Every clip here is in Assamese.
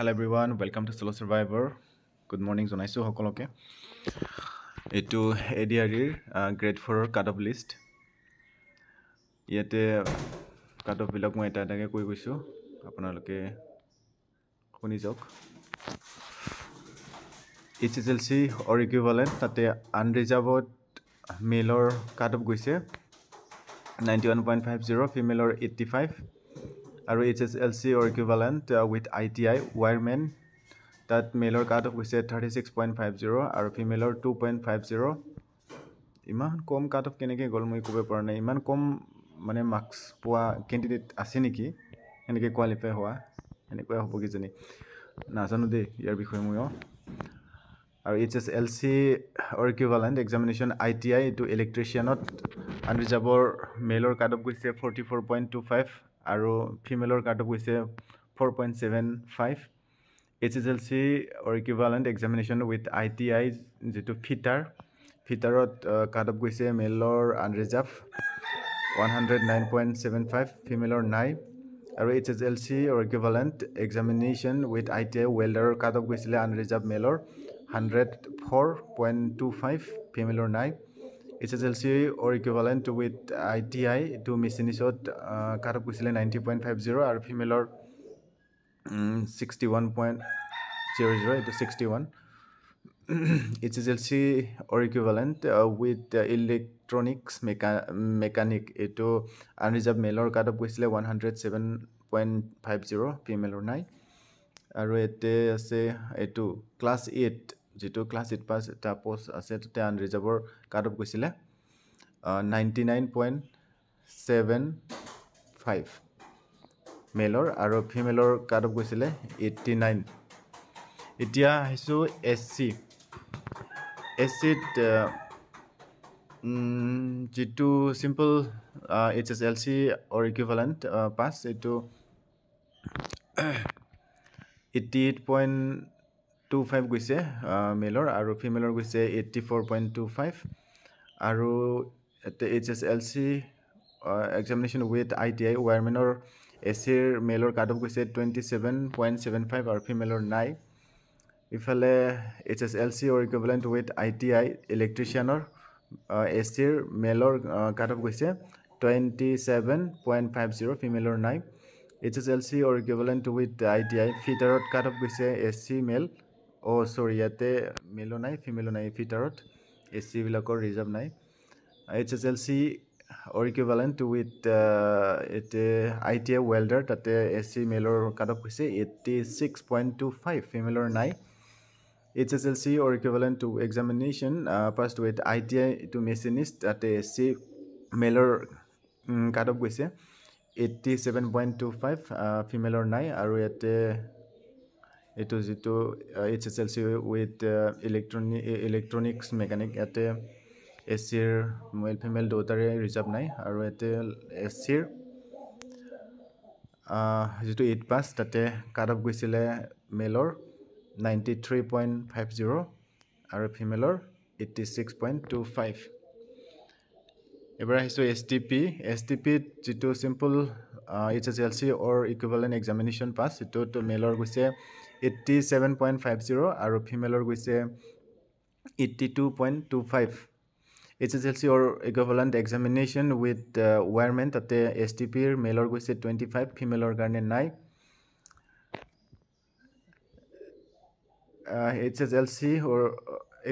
Hello everyone, welcome to Solo Survivor. Good morning, Jonaisu Hokoloke. Etu ADRৰ grade 4 cut off list. ইয়াতে cut off বিলাক মই এটা এটাকে কৈ গৈছো আপোনালোকে শুনি যাওক HSLC or equivalent তাতে unreserved male or cut off গৈছে 91.50 female or 85 আৰু HSLC or equivalent with ITI wireman that male or cut off গৈছে 36.50 আৰু female or 2.50 ইমান কম cut off কেনেকৈ গ'ল মই ক'ব পৰা নাই ইমান কম মানে মাৰ্কস পোৱা ক্যান্ডিডেট আছে নেকি এনেকৈ কোৱালিফাই হোৱা এনেকৈ হ'ব কি জানি নাজানো দে ইয়াৰ বিষয়ে মই আৰু HSLC or equivalent examination ITI to electrician unreserved male or cut off গৈছে 44.25 আৰু female or cut off গৈছে 4.75 HSLC or equivalent examination with ITI যেটো ফিটাৰত cut off গৈছে male or unreserved 109.75 female or 9 আৰু HSLC or equivalent examination with ITI welder cut off গৈছিলে unreserved male or 104.25 female or 9 HSLC or equivalent with ITI to machinist cut off গৈছিলে 90.50 আৰু female or 61.00 to 61 HSLC or equivalent with electronics mechanic eto unreserved male or cut off গৈছিলে 107.50 female or 9 আৰু এতে আছে এটো ক্লাস 8 যেটো ক্লাস 8 পাস এটা পোস্ট আছে তাতে unreserved cut off গৈছিলে 99.75 male আৰু female cut off গৈছিলে 89 এতিয়া আহিছো SC যেটো simple HSLC or equivalent pass এটো 88.25 গৈছে male আৰু female গৈছে 84.25 আৰু HSLC examination with ITI wireman or SC male cut off গৈছে 27.75 আৰু female 9 ইফালে HSLC or equivalent with ITI electrician or SC male cut off গৈছে 27.50 female 9 HSLC or equivalent with ITI fitter cut off গৈছে SC male ইয়াতে male নাই female নাই fitter SC বিলাকৰ reserve নাই HSLC or equivalent with ITI welder তাতে SC male cut off গৈছে 86.25 female 9 HSLC or equivalent to examination passed with ITI to machinist at SC male cut off গৈছে 87.25 female 9 আৰু ইয়াতে এটো যেটো HSLC with electronics mechanic ইয়াতে SC male female দুটাৰে ৰিজাৰ্ভ নাই আৰু ইয়াতে SC যেটো 8 পাস তাতে cut off গৈছিলে male 93.50 আৰু female 86.25 এবাৰ আহিছো STP যেটো simple HSLC or equivalent examination pass এটো তো male গৈছে 87.50 আৰু female গৈছে 82.25 HSLC or equivalent examination with wireman তাতে STP male গৈছে 25 female কাৰণে নাই HSLC or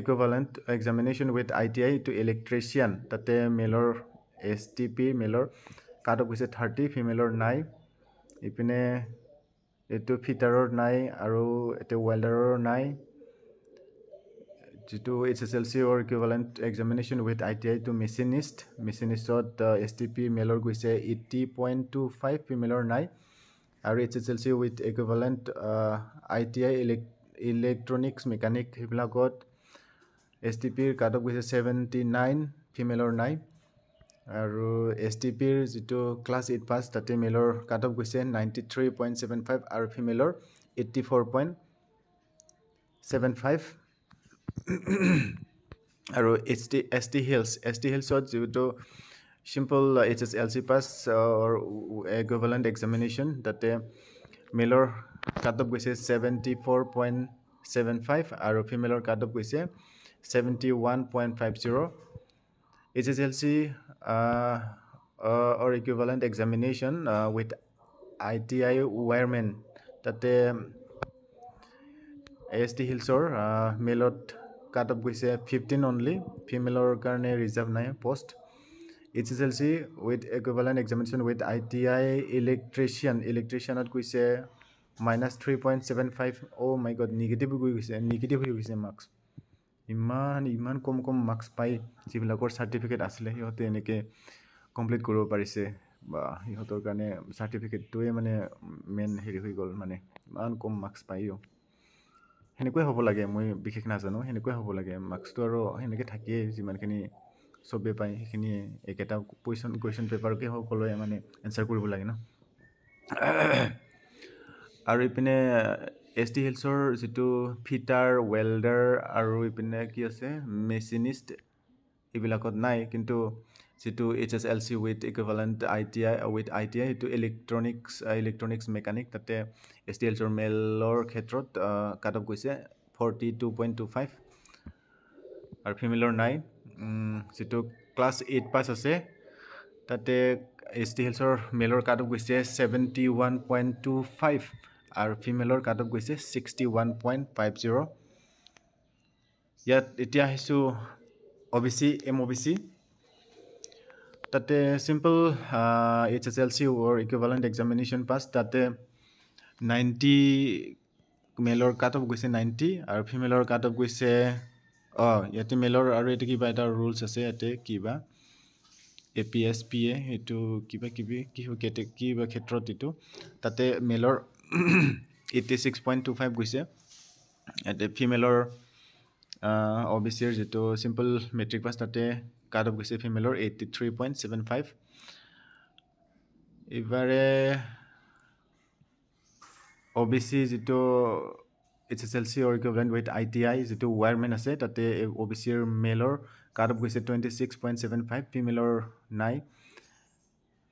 equivalent examination with ITI to electrician tate male STP male cut off গৈছে 30 female 9 ইপিনে এটো ফিটাৰৰ নাই আৰু এটো welderৰ নাই যেটো HSLC or equivalent examination with ITI to machinist STP male গৈছে 80.25 female 9 আৰু HSLC with equivalent ITI electronics mechanic হিবিলাকত STP cut off গৈছে 79 female 9 আৰু STP যেটো class 8 pass তাতে male cut off গৈছে 93.75 আৰু female 84.75 আৰু ST Hills যেটো simple HSLC pass or equivalent examination তাতে male কাট অফ গৈছে 74.75 আৰু ফিমেলৰ কাট অফ গৈছে 71.50 HSLC or equivalent examination with ITI wireman তাতে AST Hillsor মেলত কাট অফ গৈছে 15 অনলি ফিমেলৰ কাৰণে ৰিজাৰ্ভ নাই post HSLC with equivalent examination with ITI electricianত গৈছে -3.75 oh my god negative হৈ গৈছে মাৰ্কস ইমান কম মাৰ্কস পাই যিবিলাকৰ সাৰ্টিফিকেট আছিলে হিহঁতে এনেকে কমপ্লিট কৰিব পাৰিছে বা হিহঁতৰ কাৰণে সাৰ্টিফিকেটটোৱে মানে মেন হেৰি হৈ গ'ল মানে ইমান কম মাৰ্কস পাইও হেনেকৈ হ'ব লাগে মই বিশেষ নাজানো হেনেকৈ হ'ব লাগে মাৰ্কসটো আৰু হেনেকে থাকিয়ে যিমানখিনি সবে পাই সেইখিনি একেটা কোৱেশ্চন পেপাৰকে সকলোৱে মানে এনসাৰ কৰিব লাগে ন আৰু ইপিনে ST Hillsৰ যেটো ফিটাৰ ৱেল্ডাৰ আৰু ইপিনে কি আছে মেচিনিষ্ট এইবিলাকত নাই কিন্তু যেটো HSLC with equivalent ITI এটো ইলেক্ট্ৰনিক্স মেকানিক তাতে ST Hillsৰ মেলৰ ক্ষেত্ৰত কাট অফ গৈছে 42.25 আৰু ফিমেলৰ নাই যেটো ক্লাছ 8 পাস আছে তাতে ST Hillsৰ মেলৰ কাট অফ গৈছে 71.25 আৰু ফিমেলৰ কাট অফ গৈছে 61.50 ইয়াত এতিয়া আহিছো OBC MOBC তাতে simple HSLC or equivalent examination pass তাতে 90 মেলৰ কাট অফ গৈছে 90 আৰু ফিমেলৰ কাট অফ গৈছে ইয়াতে মেলৰ আৰু এটো কিবা এটা ৰুলস আছে ইয়াতে কিবা APSPA এটো কিবা ক্ষেত্ৰত এটো তাতে মেলৰ 86.25 গৈছে এতে ফিমেলৰ OBC ৰ যেটো সিম্পল মেট্ৰিক পাস তাতে কাট অফ গৈছে ফিমেলৰ 83.75 ইবাৰে OBC যেটো HSLC or equivalent with ITI যেটো wireman আছে তাতে OBC ৰ মেলৰ কাট অফ গৈছে 26.75 ফিমেলৰ নাই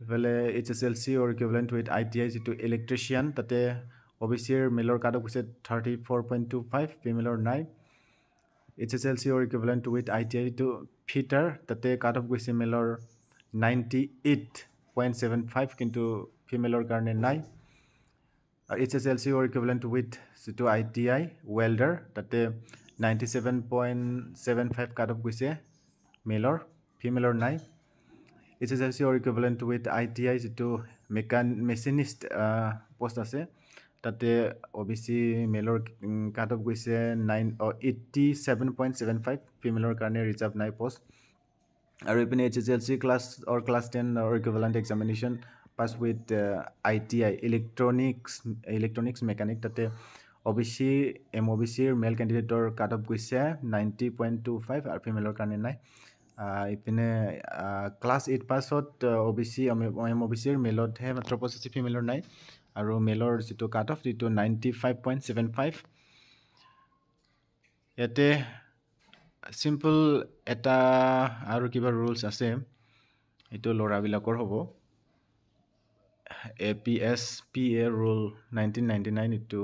ইফালে HSLC or equivalent with ITI যেটো ইলেক্ট্ৰিচিয়ান তাতে OBC ৰ মেলৰ কাট অফ গৈছে 34.25 ফিমেলৰ নাই HSLC or equivalent with ITI to fitter তাতে কাট অফ গৈছে মেলৰ 98.75 কিন্তু ফিমেলৰ কাৰণে নাই HSLC or equivalent with to ITI welder তাতে 97.75 কাট অফ গৈছে মেলৰ ফিমেলৰ নাই HSLC or equivalent with ITI to machinist post আছে তাতে OBC মেলৰ কাট অফ গৈছে 87.75 ফিমেলৰ কাৰণে ৰিজাৰ্ভ নাই পোষ্ট আৰু ইপিনে HSLC class 10 or equivalent examination pass with ITI electronics mechanic তাতে OBC MOBC ৰ মেল ক্যান্ডিডেটৰ কাট অফ গৈছে 90.25 আৰু ফিমেলৰ কাৰণে নাই ইপিনে ক্লাছ 8 পাছত OBC MOBC ৰ মেলত হে মাত্ৰ 85 ফিমেলৰ নাই আৰু মেলৰ যেটো কাট অফ দিটো 95.75 ইয়াতে সিম্পল এটা আৰু কিবা ৰুলস আছে এটো লৰা বিলাকৰ হ'ব APSPA rule 1999 এটো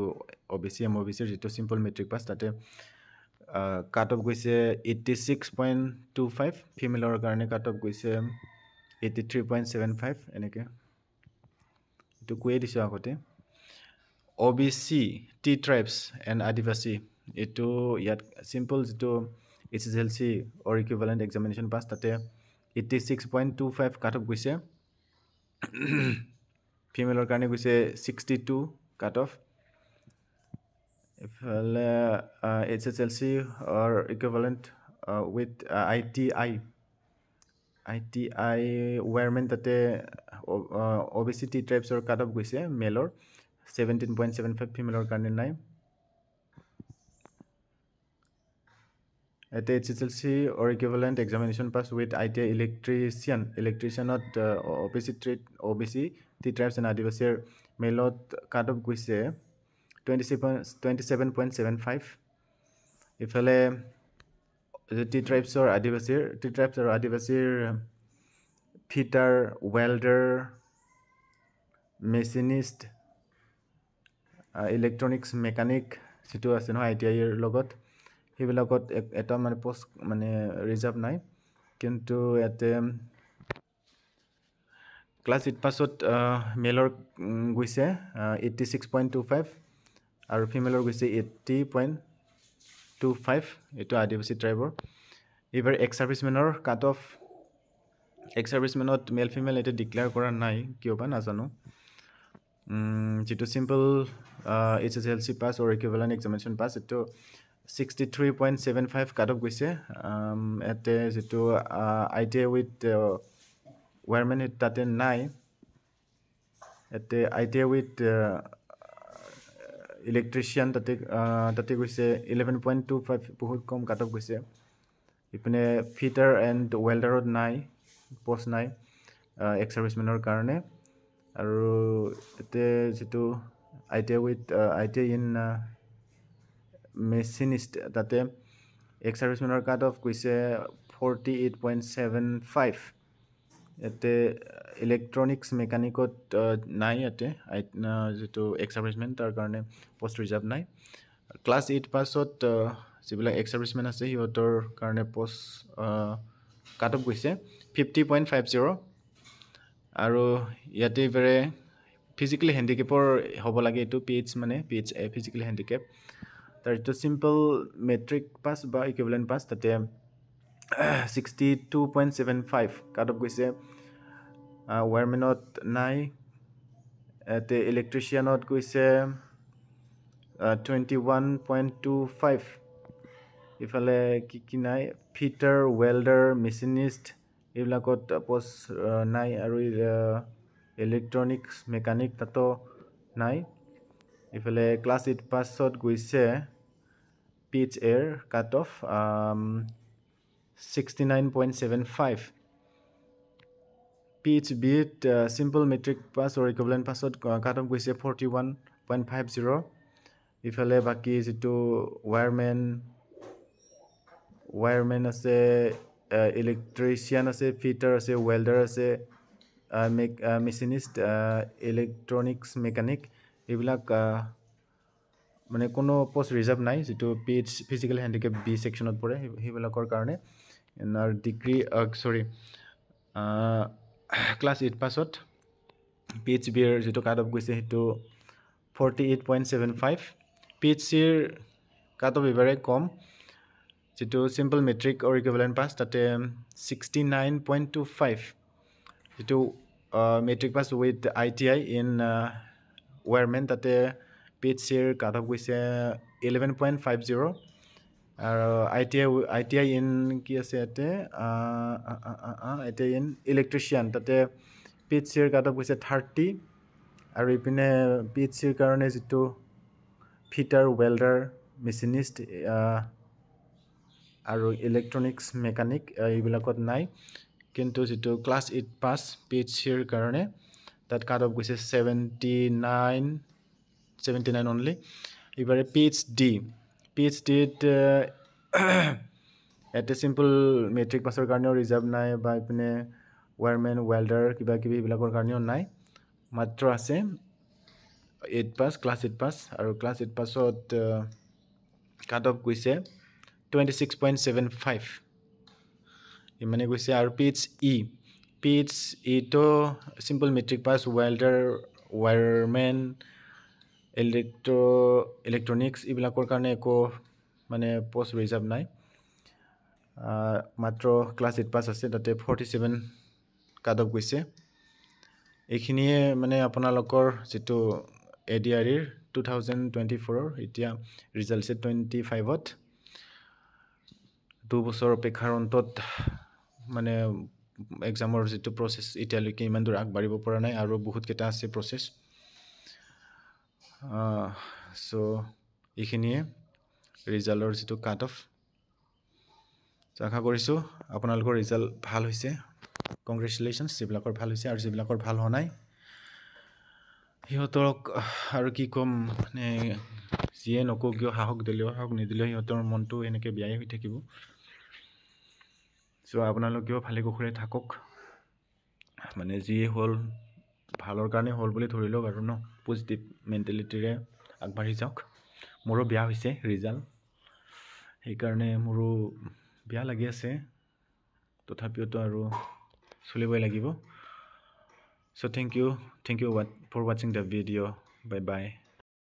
OBC MOBC ৰ যেটো সিম্পল মেট্ৰিক পাস তাতে কাট অফ গৈছে 86.25 ফিমেলৰ কাৰণে কাট অফ গৈছে 83.75 এনেকে এটো কুয়ে দিছো আগতে OBC T tribes and Adivasi এটো ইয়াত সিম্পল যেটো HSLC or equivalent examination pass তাতে 86.25 কাট অফ গৈছে ফিমেলৰ কাৰণে গৈছে 62 কাট অফ ইফালে HSLC or equivalent with ITI wireman তাতে OBC T tribes or cut off গৈছে মেলৰ 17.75 ফিমেলৰ কাৰণে নাই এতে HSLC or equivalent examination pass with ITI electricianot OBC T tribes and Adivasi melot cut off গৈছে 27.75 ইফালে T tribes or Adivasi fitter welder machinist electronics mechanic যিটো আছে নহয় ITI ৰ লগত সেইবিলাকত এটা মানে পোষ্ট মানে ৰিজাৰ্ভ নাই কিন্তু ইয়াতে ক্লাছ 8 পাছত মেলৰ গৈছে 86.25 আৰু ফিমেলৰ গৈছে 80.25 এইটো আদিবাসী ট্ৰাইবৰ এইবাৰ এক্স ছাৰ্ভিচমেনৰ কাট অফ এক্স ছাৰ্ভিচমেনত মেল ফিমেল এটা ডিক্লেয়াৰ কৰা নাই কিয় বা নাজানো যেটো simple HSLC pass or equivalent examination pass এটো 63.75 কাট অফ গৈছে এতে যেটো ITI with wireman তাতে নাই এতে ITI with electrician তাতে গৈছে 11.25 বহুত কম কাট অফ গৈছে ইপনে ফিটাৰ এণ্ড ৱেল্ডাৰত নাই পোষ্ট নাই এক্স ছাৰ্ভিচমেনৰ কাৰণে আৰু এতে যেটো ITI with ITI in machinist তাতে এক্স ছাৰ্ভিচমেনৰ কাট অফ গৈছে 48.75 এতে ইলেক্ট্ৰনিক্স মেকানিকত নাই এতে যেটো এক্স ছাৰ্ভিচমেন তাৰ কাৰণে পোষ্ট ৰিজাৰ্ভ নাই ক্লাছ 8 পাছত যিবিলাক এক্স ছাৰ্ভিচমেন আছে হিহঁতৰ কাৰণে পোষ্ট কাট অফ গৈছে 50.50 আৰু ইয়াতে ভেৰে ফিজিক্যালি হ্যান্ডিক্যাপৰ হ'ব লাগে এটো PH মানে PH ফিজিক্যালি হ্যান্ডিক্যাপ তাৰ এটো সিম্পল মেট্ৰিক পাস বা ইকুইভ্যালেন্ট পাস তাতে 62.75 কাট অফ গৈছে ওয়াৰমেনত নাই এতে ইলেক্ট্ৰিচিয়ানত গৈছে 21.25 ইফালে কি নাই ফিটাৰ ৱেল্ডাৰ মেচিনিষ্ট এইবিলাকত পোষ্ট নাই আৰু ইলেক্ট্ৰনিক্স মেকানিক তাতো নাই ইফালে ক্লাছ 8 পাছত গৈছে PH এৰ cut off 69.75 PHB simple metric pass or equivalent passত কাট অফ গৈছে 41.50 ইফালে বাকি যেটো wireman আছে ইলেক্ট্ৰিচিয়ান আছে ফিটাৰ আছে ৱেল্ডাৰ আছে মেচিনিষ্ট ইলেক্ট্ৰনিক্স মেকানিক এইবিলাক মানে কোনো পোষ্ট ৰিজাৰ্ভ নাই যেটো PH ফিজিক্যাল হ্যান্ডিক্যাপ B সেকশনত পৰে সেইবিলাকৰ কাৰণে আৰু ডিগ্ৰী ক্লাছ 8 পাছত PHB এৰ যেটো কাট অফ গৈছে হেতু 48.75 PHC এৰ কাট অফ এবাৰে কম যেটো simple matric or equivalent pass তাতে 69.25 যেটো matric pass with ITI in wireman তাতে PHC এৰ কাট অফ গৈছে 11.50 আৰু ITI in কি আছে এতে ITI in electrician তাতে PHC এৰ কাট অফ গৈছে 30 আৰু ইপিনে PHC এৰ কাৰণে যেটো ফিটাৰ ৱেল্ডাৰ মেচিনিষ্ট আৰু ইলেক্ট্ৰনিক্স মেকানিক এইবিলাকত নাই কিন্তু যেটো ক্লাছ 8 পাস PHC এৰ কাৰণে তাত কাট অফ গৈছে 79 only ইবাৰে PhD ত এতে সিম্পল মেট্ৰিক পাসৰ কাৰণেও ৰিজাৰ্ভ নাই বা ইপিনে wireman welder কিবা কিবি বিলাকৰ কাৰণেও নাই মাত্ৰ আছে 8 পাস ক্লাছ 8 পাস আৰু ক্লাছ 8 পাসত কাট অফ গৈছে 26.75 ইমানে গৈছে আৰু PHE তো simple matric pass welder wireman electronics এইবিলাকৰ কাৰণে একো মানে পোষ্ট ৰিজাৰ্ভ নাই মাত্ৰ ক্লাছ 8 পাস আছে তাতে 47 কাট অফ গৈছে এইখিনিয়ে মানে আপোনালোকৰ যেটো ADR ৰ 2024 ৰ এতিয়া ৰিজাল্ট 25ত 2 বছৰ অপেক্ষাৰ অন্তত মানে এক্সামৰ যেটো প্ৰসেস এতিয়ালৈকে ইমান দূৰ আগবাঢ়িব পৰা নাই আৰু বহুত কেটা আছে প্ৰসেস সো এইখিনিয়ে ৰিজাল্টৰ যেটো কাট অফ আশা কৰিছো আপোনালোকৰ ৰিজাল্ট ভাল হৈছে কংগ্ৰেচুলেশনস যিবিলাকৰ ভাল হৈছে আৰু যিবিলাকৰ ভাল হোৱা নাই হিহঁতক আৰু কি কম মানে যিয়ে নকো কিয় সাহস দিলেও সাহস নিদিলেও হিহঁতৰ মনটো এনেকে বিয়াই হৈ থাকিব সো আপোনালোকেও ভালে কুশলে থাকক মানে যিয়ে হল ভালৰ কাৰণে হল বুলি ধৰি লওক আৰু ন পজিটিভ মেন্টালিটিৰে আগবাঢ়ি যাওক মোৰো বেয়া হৈছে ৰিজাল্ট সেইকাৰণে মোৰো বেয়া লাগি আছে তথাপিওতো আৰু চলিবই লাগিব so thank you for watching the video bye bye